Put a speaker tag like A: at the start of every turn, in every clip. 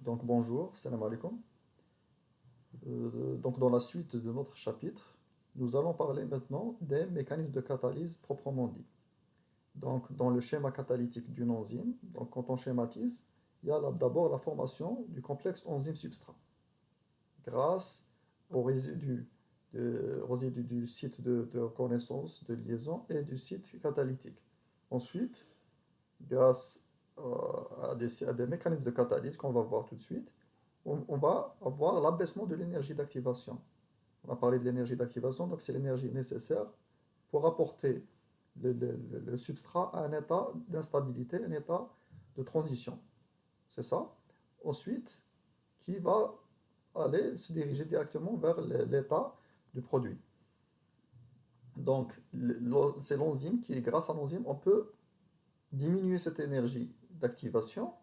A: Donc bonjour, salam alaikum. Donc dans la suite de notre chapitre, nous allons parler maintenant des mécanismes de catalyse proprement dit. Donc dans le schéma catalytique d'une enzyme, donc quand on schématise, il y a d'abord la formation du complexe enzyme-substrat grâce au résidu du site de reconnaissance, de liaison et du site catalytique. Ensuite, grâce à des mécanismes de catalyse qu'on va voir tout de suite, on va avoir l'abaissement de l'énergie d'activation. On a parlé de l'énergie d'activation, donc c'est l'énergie nécessaire pour apporter le substrat à un état d'instabilité, un état de transition. C'est ça. Ensuite, qui va aller se diriger directement vers l'état du produit. Donc, c'est l'enzyme qui, grâce à l'enzyme, on peut diminuer cette énergie d'activation.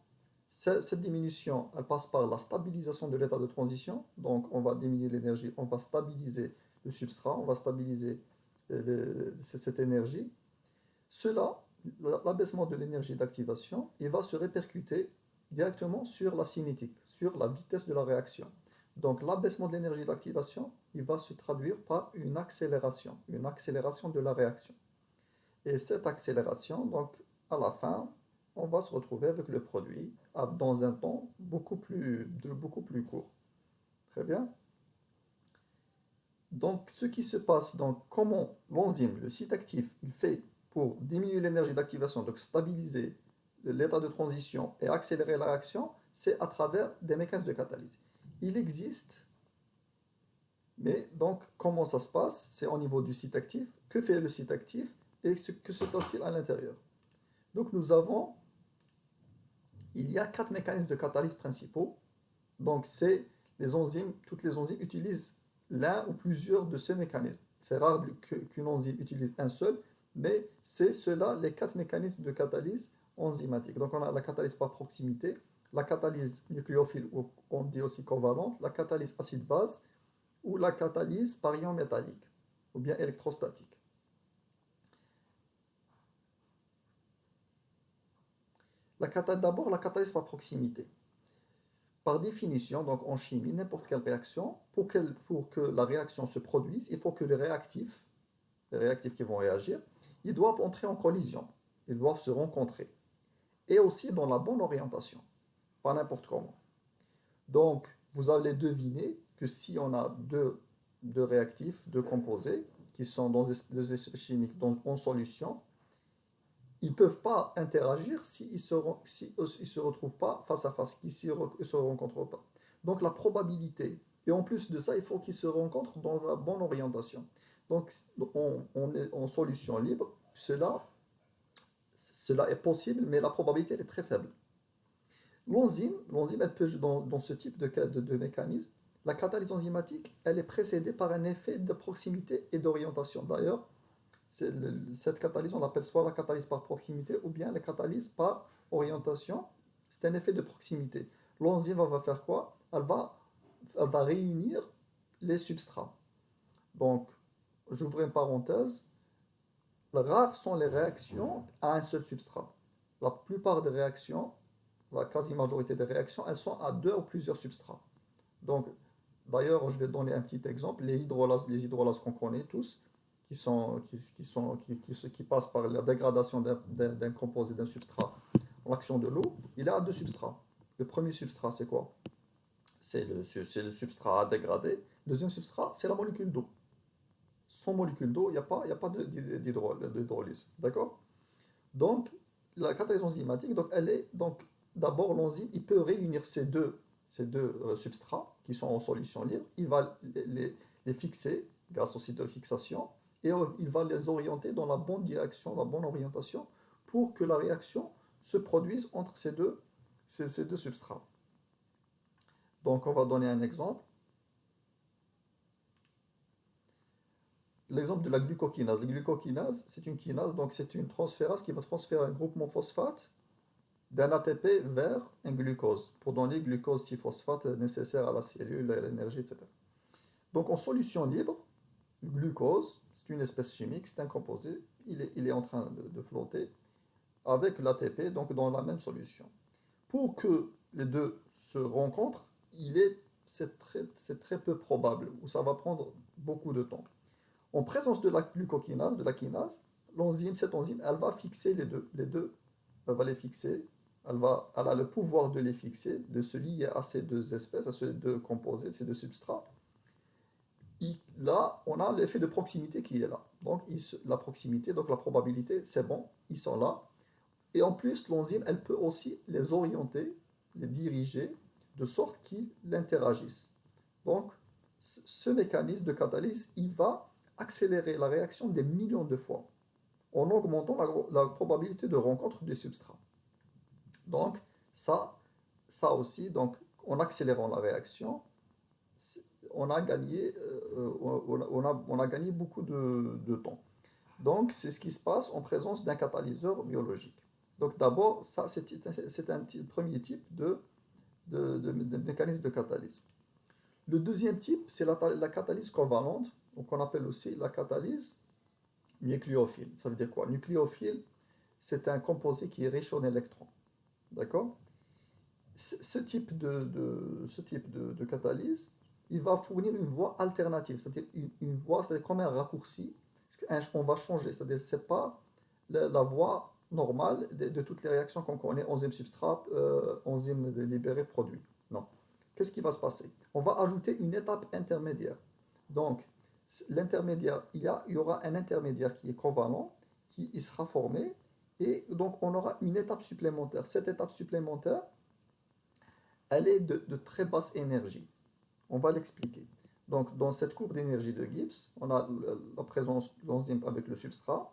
A: Cette diminution, elle passe par la stabilisation de l'état de transition. Donc, on va diminuer l'énergie, on va stabiliser le substrat, on va stabiliser cette énergie. Cela, l'abaissement de l'énergie d'activation, il va se répercuter directement sur la cinétique, sur la vitesse de la réaction. Donc, l'abaissement de l'énergie d'activation, il va se traduire par une accélération de la réaction. Et cette accélération, donc, à la fin, on va se retrouver avec le produit dans un temps beaucoup plus court. Très bien. Donc, ce qui se passe, donc, comment l'enzyme, le site actif, il fait pour diminuer l'énergie d'activation, donc stabiliser l'état de transition et accélérer la réaction, c'est à travers des mécanismes de catalyse. Il existe, mais donc, comment ça se passe? C'est au niveau du site actif. Que fait le site actif et que se passe-t-il à l'intérieur? Donc, il y a 4 mécanismes de catalyse principaux. Donc, toutes les enzymes utilisent l'un ou plusieurs de ces mécanismes. C'est rare qu'une enzyme utilise un seul, mais c'est cela les 4 mécanismes de catalyse enzymatique. Donc, on a la catalyse par proximité, la catalyse nucléophile, ou on dit aussi covalente, la catalyse acide-base, ou la catalyse par ion métallique, ou bien électrostatique. D'abord, la catalyse par proximité. Par définition, donc en chimie, n'importe quelle réaction, pour que la réaction se produise, il faut que les réactifs qui vont réagir, ils doivent entrer en collision, ils doivent se rencontrer, et aussi dans la bonne orientation, pas n'importe comment. Donc, vous allez deviner que si on a deux réactifs, deux composés, qui sont dans deux essais chimiques en solution, ils ne peuvent pas interagir s'ils se retrouvent pas face à face, s'ils ne se rencontrent pas. Donc la probabilité, et en plus de ça, il faut qu'ils se rencontrent dans la bonne orientation. Donc on est en solution libre, cela est possible, mais la probabilité elle est très faible. L'enzyme elle peut, dans ce type de mécanisme, la catalyse enzymatique, elle est précédée par un effet de proximité et d'orientation. D'ailleurs, cette catalyse, on l'appelle soit la catalyse par proximité ou bien la catalyse par orientation. C'est un effet de proximité. L'enzyme va faire quoi? Elle va réunir les substrats. Donc, j'ouvre une parenthèse. Rares sont les réactions à un seul substrat. La plupart des réactions, la quasi-majorité des réactions, elles sont à deux ou plusieurs substrats. Donc, d'ailleurs, je vais donner un petit exemple. Les hydrolases qu'on connaît tous, qui passent par la dégradation d'un composé, d'un substrat, en l'action de l'eau, il a deux substrats. Le premier substrat, c'est quoi? C'est le substrat à dégrader. Le deuxième substrat, c'est la molécule d'eau. Sans molécule d'eau, il n'y a pas d'hydrolyse. D'accord? Donc, la catalyse enzymatique, donc, d'abord, l'enzyme, il peut réunir ces deux substrats qui sont en solution libre. Il va les fixer grâce au site de fixation et il va les orienter dans la bonne direction, la bonne orientation pour que la réaction se produise entre ces deux substrats. Donc, on va donner un exemple. L'exemple de la glucokinase. La glucokinase, c'est une kinase, donc c'est une transférase qui va transférer un groupement phosphate d'un ATP vers un glucose pour donner glucose 6-phosphate nécessaire à la cellule, à l'énergie, etc. Donc en solution libre, le glucose, c'est une espèce chimique, c'est un composé, il est en train de flotter avec l'ATP, donc dans la même solution. Pour que les deux se rencontrent, c'est très peu probable, ou ça va prendre beaucoup de temps. En présence de la glucokinase, de la kinase, cette enzyme, elle va fixer les deux, elle va les fixer, elle a le pouvoir de les fixer, de se lier à ces deux espèces, à ces deux composés, ces deux substrats. Là, on a l'effet de proximité qui est là. Donc, la proximité, donc la probabilité, c'est bon, ils sont là. Et en plus, l'enzyme, elle peut aussi les orienter, les diriger, de sorte qu'ils interagissent. Donc, ce mécanisme de catalyse, il va accélérer la réaction des millions de fois, en augmentant la probabilité de rencontre des substrats. Donc, ça, ça aussi, donc, en accélérant la réaction, on a gagné, on a gagné beaucoup de temps. Donc, c'est ce qui se passe en présence d'un catalyseur biologique. Donc, d'abord, ça, c'est un premier type de mécanisme de catalyse. Le deuxième type, c'est la catalyse covalente, donc on appelle aussi la catalyse nucléophile. Ça veut dire quoi? Nucléophile, c'est un composé qui est riche en électrons. D'accord? Ce type de catalyse, il va fournir une voie alternative, c'est-à-dire une voie, c'est comme un raccourci, on va changer, c'est-à-dire que ce n'est pas la voie normale de toutes les réactions qu'on connaît, enzyme substrat, enzyme libéré, produit. Non. Qu'est-ce qui va se passer? On va ajouter une étape intermédiaire. Donc, l'intermédiaire, il y aura un intermédiaire qui est covalent, qui il sera formé, et donc on aura une étape supplémentaire. Cette étape supplémentaire, elle est de très basse énergie. On va l'expliquer. Donc, dans cette courbe d'énergie de Gibbs, on a la présence de l'enzyme avec le substrat.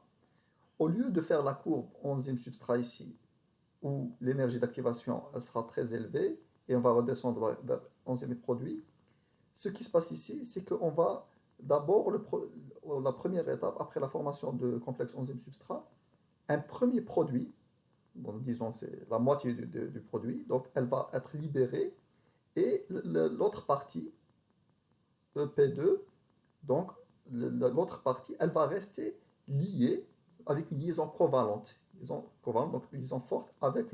A: Au lieu de faire la courbe enzyme-substrat ici, où l'énergie d'activation sera très élevée, et on va redescendre vers enzyme et produit, ce qui se passe ici, c'est qu'on va d'abord, la première étape, après la formation de complexe enzyme-substrat, un premier produit, bon, disons que c'est la moitié du produit, donc elle va être libérée, et l'autre partie, EP2, donc l'autre partie, elle va rester liée avec une liaison covalente, donc liaison forte avec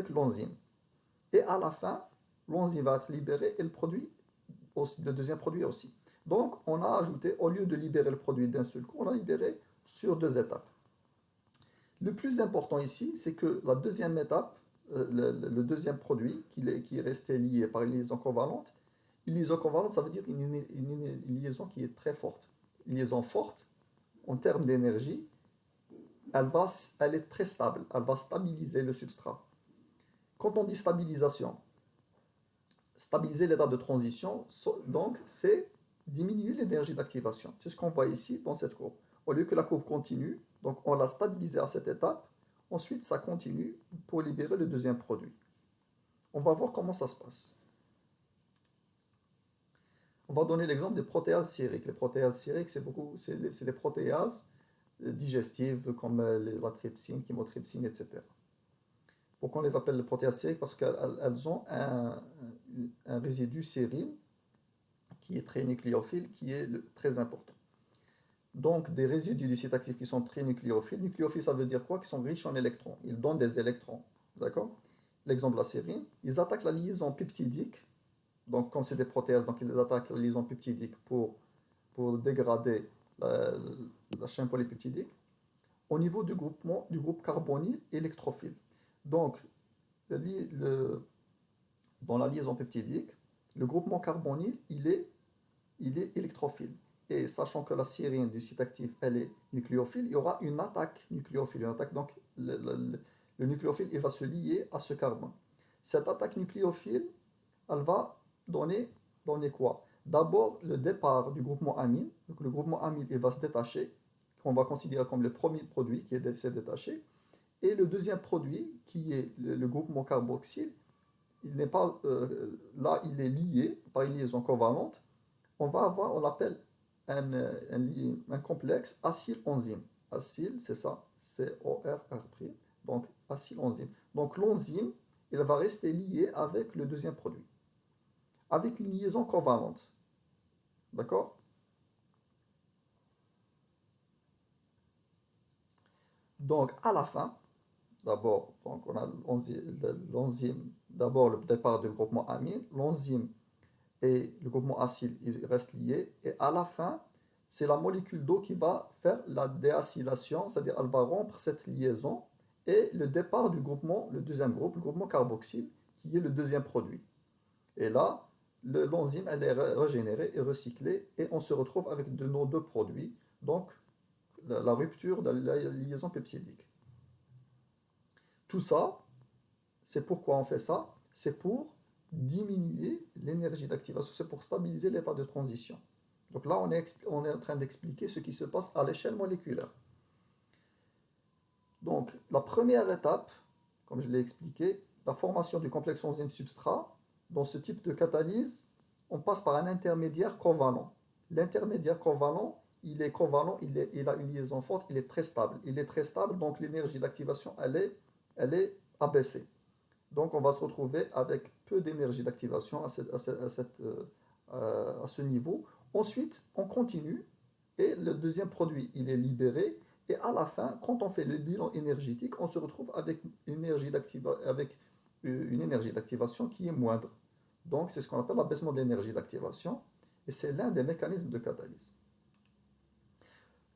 A: l'enzyme. Et à la fin, l'enzyme va être libérée et le produit aussi, le deuxième produit aussi. Donc, on a ajouté, au lieu de libérer le produit d'un seul coup, on a libéré sur deux étapes. Le plus important ici, c'est que la deuxième étape, le deuxième produit qui est resté lié par une liaison covalente, une liaison covalente, ça veut dire une liaison qui est très forte. Une liaison forte, en termes d'énergie, elle est très stable, elle va stabiliser le substrat. Quand on dit stabilisation, stabiliser l'état de transition, donc c'est diminuer l'énergie d'activation. C'est ce qu'on voit ici dans cette courbe. Au lieu que la courbe continue, donc on l'a stabilisé à cette étape, ensuite ça continue pour libérer le deuxième produit. On va voir comment ça se passe. On va donner l'exemple des protéases sériques. Les protéases sériques, c'est des protéases digestives comme la trypsine, chymotrypsine, etc. Pourquoi on les appelle les protéases sériques? Parce qu'elles ont un résidu sérine qui est très nucléophile, qui est très important. Donc, des résidus du site actif qui sont très nucléophiles. Nucléophiles, ça veut dire quoi? Qu'ils sont riches en électrons. Ils donnent des électrons. D'accord? L'exemple de la sérine. Ils attaquent la liaison peptidique. Donc, quand c'est des protéases, donc ils attaquent la liaison peptidique pour dégrader la chaîne polypeptidique au niveau du groupe carbonyl électrophile. Donc, dans la liaison peptidique, le groupement carbonyl, il est électrophile. Et sachant que la sérine du site actif, elle est nucléophile, il y aura une attaque nucléophile. Donc, le nucléophile, il va se lier à ce carbone. Cette attaque nucléophile, elle va donner quoi? D'abord, le départ du groupement amine. Donc, le groupement amine, il va se détacher, qu'on va considérer comme le premier produit qui s'est détaché. Et le deuxième produit, qui est le groupement carboxyle, il n'est pas là, il est lié par une liaison covalente. On va avoir, on l'appelle un complexe acyl-enzyme. Acyl, c'est ça, C-O-R-R', donc acyl-enzyme. Donc l'enzyme, il va rester lié avec le deuxième produit, avec une liaison covalente. D'accord? Donc à la fin, d'abord, donc on a l'enzyme d'abord le départ du groupement amine, l'enzyme et le groupement acide ils restent liés, et à la fin, c'est la molécule d'eau qui va faire la déacylation, c'est-à-dire elle va rompre cette liaison, et le départ du groupement, le deuxième groupe, le groupement carboxyle, qui est le deuxième produit. Et là, l'enzyme, elle est régénérée et recyclée, et on se retrouve avec de nos deux produits, donc la rupture de la liaison peptidique. Tout ça, c'est pourquoi on fait ça, c'est pour diminuer l'énergie d'activation, c'est pour stabiliser l'état de transition. Donc là, on est en train d'expliquer ce qui se passe à l'échelle moléculaire. Donc, la première étape, comme je l'ai expliqué, la formation du complexe enzyme-substrat. Dans ce type de catalyse, on passe par un intermédiaire covalent. L'intermédiaire covalent, il est covalent, il a une liaison forte, il est très stable. Il est très stable, donc l'énergie d'activation, elle est abaissée. Donc on va se retrouver avec peu d'énergie d'activation à ce niveau. Ensuite, on continue et le deuxième produit, il est libéré. Et à la fin, quand on fait le bilan énergétique, on se retrouve avec une énergie d'activation qui est moindre. Donc c'est ce qu'on appelle l'abaissement de l'énergie d'activation. Et c'est l'un des mécanismes de catalyse.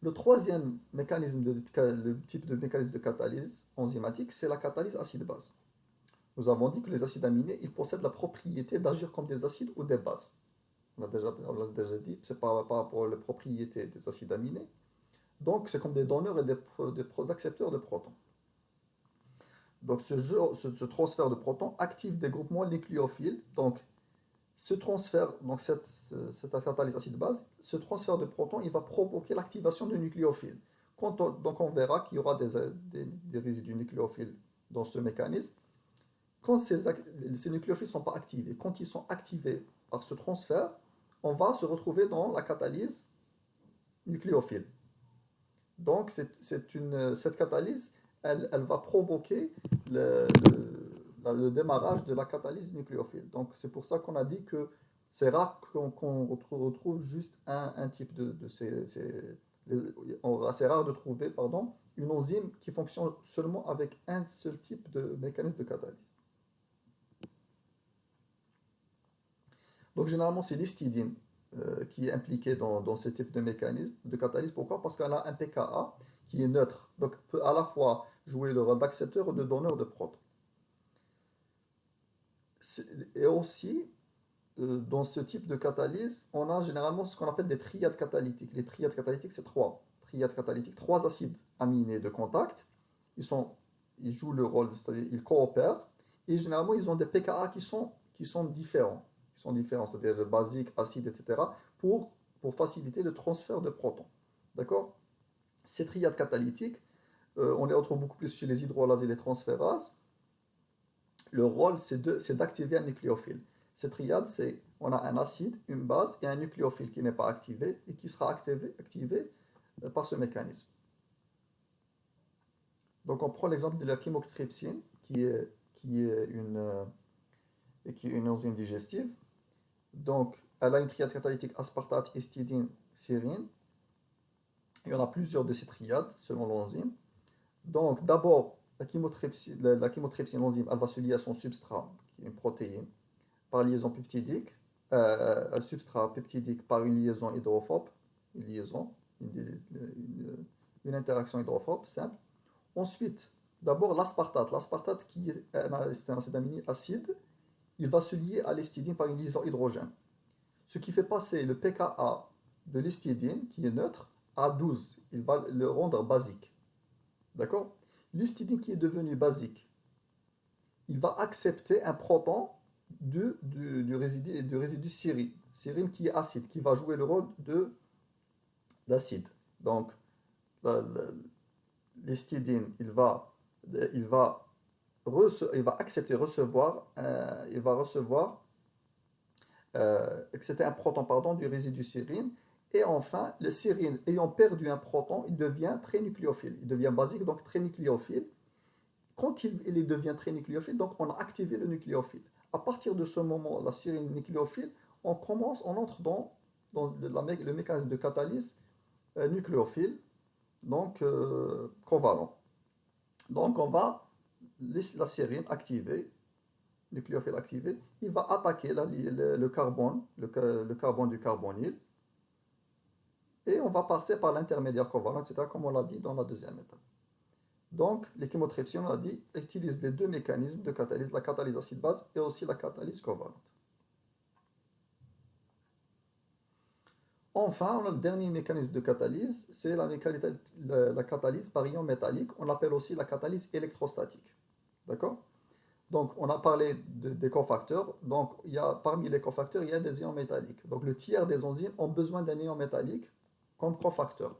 A: Le troisième mécanisme, le type de mécanisme de catalyse enzymatique, c'est la catalyse acide-base. Nous avons dit que les acides aminés, ils possèdent la propriété d'agir comme des acides ou des bases. On l'a déjà dit, c'est par rapport aux propriétés des acides aminés. Donc, c'est comme des donneurs et des accepteurs de protons. Donc, ce transfert de protons active des groupements nucléophiles. Donc, ce transfert, donc cette catalyse acide-base, ce transfert de protons, il va provoquer l'activation de nucléophiles. Donc, on verra qu'il y aura des résidus nucléophiles dans ce mécanisme. Quand ces nucléophiles ne sont pas activés, quand ils sont activés par ce transfert, on va se retrouver dans la catalyse nucléophile. Donc, cette catalyse, elle va provoquer le démarrage de la catalyse nucléophile. Donc, c'est pour ça qu'on a dit que c'est rare qu'on retrouve juste un type de ces. C'est rare de trouver, pardon, une enzyme qui fonctionne seulement avec un seul type de mécanisme de catalyse. Donc, généralement, c'est l'histidine qui est impliquée dans ce type de mécanisme de catalyse. Pourquoi? Parce qu'elle a un pKa qui est neutre. Donc, peut à la fois jouer le rôle d'accepteur ou de donneur de protons. Et aussi, dans ce type de catalyse, on a généralement ce qu'on appelle des triades catalytiques. Les triades catalytiques, c'est trois triades catalytiques, trois acides aminés de contact. Ils jouent le rôle, c'est-à-dire ils coopèrent. Et généralement, ils ont des pKa qui sont différents. C'est-à-dire le basique, acide, etc., pour faciliter le transfert de protons. D'accord? Ces triades catalytiques, on les retrouve beaucoup plus chez les hydrolases et les transférases. Le rôle, c'est d'activer un nucléophile. Cette triade, on a un acide, une base et un nucléophile qui n'est pas activé et qui sera activé par ce mécanisme. Donc on prend l'exemple de la chymotrypsine, qui est une enzyme digestive. Donc, elle a une triade catalytique aspartate, histidine, sérine. Il y en a plusieurs de ces triades selon l'enzyme. Donc, d'abord, la chymotrypsine, l'enzyme, elle va se lier à son substrat, qui est une protéine, par liaison peptidique. Un substrat peptidique par une liaison hydrophobe, une interaction hydrophobe simple. Ensuite, d'abord l'aspartate. L'aspartate, qui est un acide aminé acide, il va se lier à l'histidine par une liaison hydrogène. Ce qui fait passer le pKa de l'histidine, qui est neutre, à 12. Il va le rendre basique. D'accord? L'histidine qui est devenu basique, il va accepter un proton du résidu sérine. Sérine qui est acide, qui va jouer le rôle d'acide. Donc, l'histidine, il va accepter il va recevoir accepter un proton pardon, du résidu sérine. Et enfin, le sérine ayant perdu un proton, il devient très nucléophile. Il devient basique, donc très nucléophile. Quand il devient très nucléophile, donc on a activé le nucléophile. À partir de ce moment, la sérine nucléophile, on entre dans le mécanisme de catalyse nucléophile, donc covalent. Donc on va laisser la sérine activée nucléophile activé, il va attaquer le carbone, le carbone du carbonyle, et on va passer par l'intermédiaire covalent, etc., comme on l'a dit dans la deuxième étape. Donc, les chymotrypsines, on a dit, utilisent les deux mécanismes de catalyse, la catalyse acide-base et aussi la catalyse covalente. Enfin, on a le dernier mécanisme de catalyse, c'est la catalyse par ion métallique. On l'appelle aussi la catalyse électrostatique. D'accord? Donc, on a parlé des cofacteurs. Donc, parmi les cofacteurs, il y a des ions métalliques. Donc, le tiers des enzymes ont besoin d'un ion métallique comme cofacteur.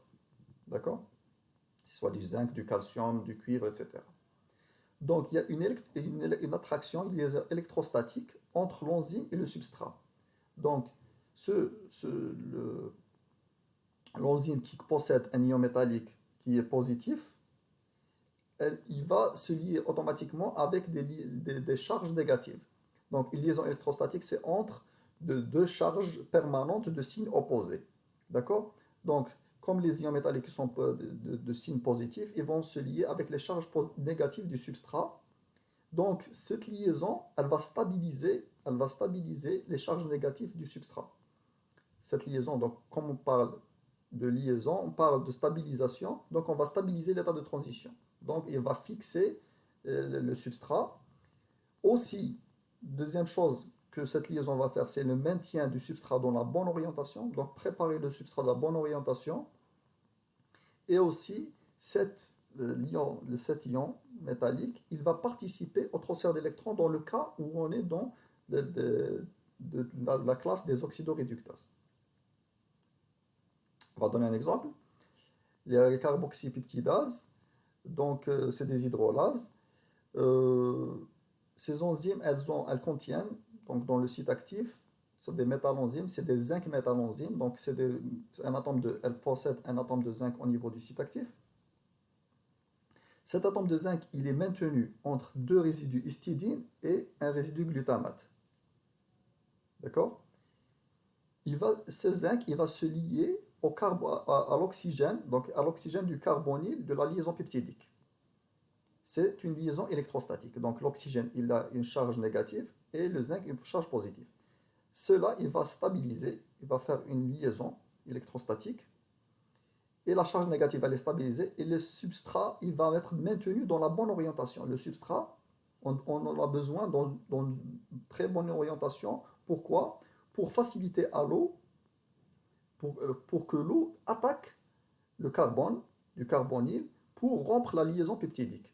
A: D'accord? Que ce soit du zinc, du calcium, du cuivre, etc. Donc, il y a une attraction, une liaison électrostatique entre l'enzyme et le substrat. Donc, l'enzyme qui possède un ion métallique qui est positif, il va se lier automatiquement avec des charges négatives. Donc, une liaison électrostatique, c'est entre deux charges permanentes de signes opposés. D'accord? Donc, comme les ions métalliques sont de signes positifs, ils vont se lier avec les charges négatives du substrat. Donc, cette liaison, elle va stabiliser les charges négatives du substrat. Cette liaison, donc, comme on parle de liaison, on parle de stabilisation, donc on va stabiliser l'état de transition. Donc, il va fixer le substrat. Aussi, deuxième chose que cette liaison va faire, c'est le maintien du substrat dans la bonne orientation, donc préparer le substrat dans la bonne orientation. Et aussi, cet ion métallique, il va participer au transfert d'électrons dans le cas où on est dans la classe des oxydoréductases. On va donner un exemple. Les carboxypeptidases, donc c'est des hydrolases. Ces enzymes, elles contiennent, donc dans le site actif, sont des métallenzymes, c'est des zinc métallenzymes, donc elles possèdent un atome de zinc au niveau du site actif. Cet atome de zinc, il est maintenu entre deux résidus histidine et un résidu glutamate. D'accord? Ce zinc, il va se lier à l'oxygène, donc à l'oxygène du carbonyle de la liaison peptidique. C'est une liaison électrostatique. Donc l'oxygène, il a une charge négative et le zinc, une charge positive. Cela, il va stabiliser, il va faire une liaison électrostatique. Et la charge négative, elle est stabilisée. Et le substrat, il va être maintenu dans la bonne orientation. Le substrat, on en a besoin dans une très bonne orientation. Pourquoi? Pour faciliter à l'eau, pour que l'eau attaque le carbone, du carbonyle, pour rompre la liaison peptidique.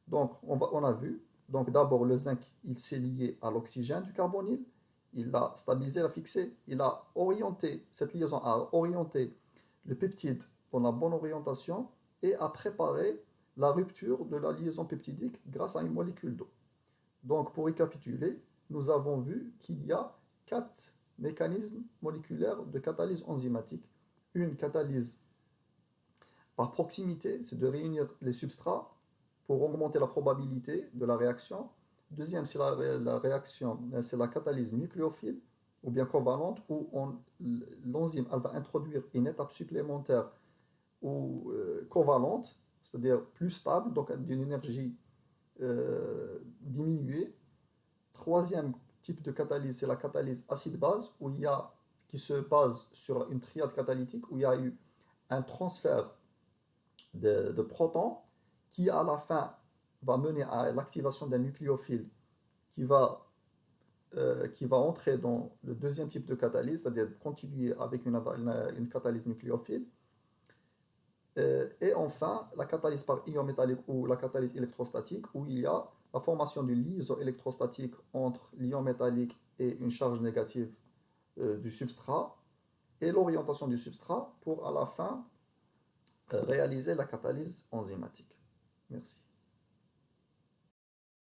A: Donc, on a vu, donc d'abord le zinc, il s'est lié à l'oxygène du carbonyle, il l'a stabilisé, l'a fixé, il a orienté, cette liaison a orienté le peptide dans la bonne orientation et a préparé la rupture de la liaison peptidique grâce à une molécule d'eau. Donc, pour récapituler, nous avons vu qu'il y a 4 mécanismes moléculaires de catalyse enzymatique. Une catalyse par proximité, c'est de réunir les substrats pour augmenter la probabilité de la réaction. Deuxième, c'est la réaction, c'est la catalyse nucléophile ou bien covalente, où l'enzyme elle va introduire une étape supplémentaire ou covalente, c'est-à-dire plus stable, donc d'une énergie diminuée. Troisième type de catalyse, c'est la catalyse acide-base, qui se base sur une triade catalytique, où il y a eu un transfert de protons qui à la fin va mener à l'activation d'un nucléophile qui va entrer dans le deuxième type de catalyse, c'est-à-dire continuer avec une catalyse nucléophile. Et enfin, la catalyse par ion métallique ou la catalyse électrostatique, où il y a la formation d'une liaison électrostatique entre l'ion métallique et une charge négative du substrat, et l'orientation du substrat pour à la fin réaliser la catalyse enzymatique. Merci.